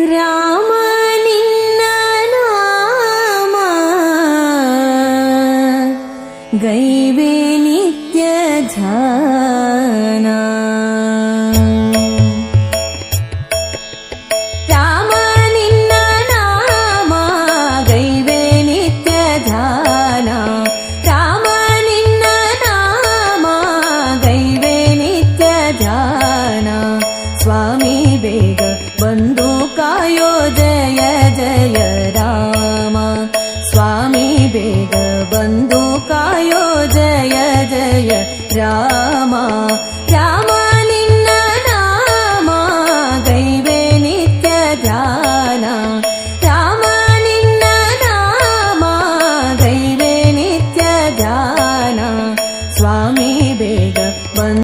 ರಾಮ ನಿನ್ನ ನಾಮ ಗೈವೆ ನಿತ್ಯ ಧ್ಯಾನ. ರಾಮ ನಿನ್ನ ನಾಮ ಗೈವೆ ನಿತ್ಯ ಧ್ಯಾನ. ರಾಮ ನಿನ್ನ ನಾಮ ಗೈವೆ ನಿತ್ಯ ಧ್ಯಾನ. ಸ್ವಾಮಿ ಬೇಗ ಬಂದು ಕಾಯೋ ಜಯ ಜಯ ರಾಮ. ಸ್ವಾಮಿ ಬೇಗ ಬಂದು ಕಾಯೋ ಜಯ ಜಯ ರಾಮ.